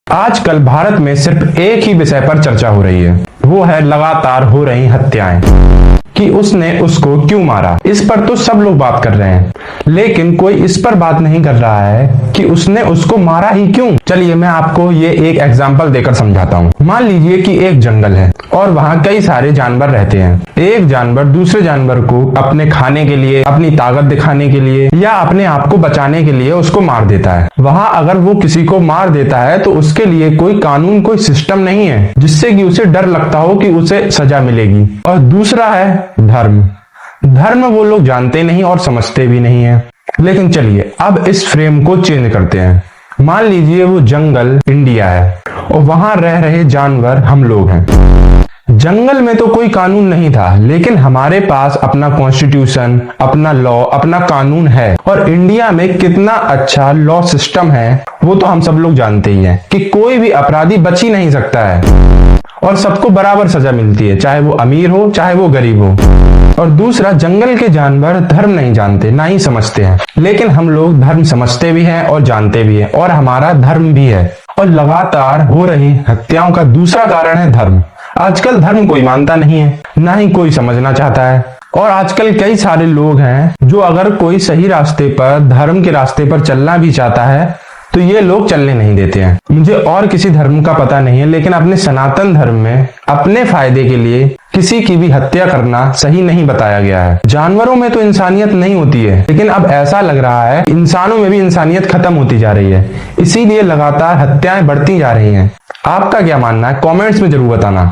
आजकल भारत में सिर्फ एक ही विषय पर चर्चा हो रही है, वो है लगातार हो रही हत्याएं, कि उसने उसको क्यों मारा। इस पर तो सब लोग बात कर रहे हैं, लेकिन कोई इस पर बात नहीं कर रहा है कि उसने उसको मारा ही क्यों। चलिए मैं आपको ये एक एग्जांपल देकर समझाता हूँ। मान लीजिए कि एक जंगल है और वहाँ कई सारे जानवर रहते हैं। एक जानवर दूसरे जानवर को अपने खाने के लिए, अपनी ताकत दिखाने के लिए या अपने आप को बचाने के लिए उसको मार देता है। वहाँ अगर वो किसी को मार देता है तो उसके लिए कोई कानून, कोई सिस्टम नहीं है जिससे कि उसे डर लगता हो कि उसे सजा मिलेगी। और दूसरा है धर्म। धर्म वो लोग जानते नहीं और समझते भी नहीं है। लेकिन चलिए अब इस फ्रेम को चेंज करते हैं। मान लीजिए वो जंगल इंडिया है और वहां रह रहे जानवर हम लोग हैं। जंगल में तो कोई कानून नहीं था, लेकिन हमारे पास अपना कॉन्स्टिट्यूशन, अपना लॉ, अपना कानून है। और इंडिया में कितना अच्छा लॉ सिस्टम है वो तो हम सब लोग जानते ही हैं कि कोई भी अपराधी बच ही नहीं सकता है और सबको बराबर सजा मिलती है, चाहे वो अमीर हो चाहे वो गरीब हो। और दूसरा, जंगल के जानवर धर्म नहीं जानते, ना ही समझते हैं, लेकिन हम लोग धर्म समझते भी हैं और जानते भी हैं और हमारा धर्म भी है। और लगातार हो रही हत्याओं का दूसरा कारण है धर्म। आजकल धर्म कोई मानता नहीं है, ना ही कोई समझना चाहता है। और आजकल कई सारे लोग हैं जो अगर कोई सही रास्ते पर, धर्म के रास्ते पर चलना भी चाहता है तो ये लोग चलने नहीं देते हैं। मुझे और किसी धर्म का पता नहीं है, लेकिन अपने सनातन धर्म में अपने फायदे के लिए किसी की भी हत्या करना सही नहीं बताया गया है। जानवरों में तो इंसानियत नहीं होती है, लेकिन अब ऐसा लग रहा है इंसानों में भी इंसानियत खत्म होती जा रही है, इसीलिए लगातार हत्याएं बढ़ती जा रही हैं। आपका क्या मानना है? कमेंट्स में जरूर बताना।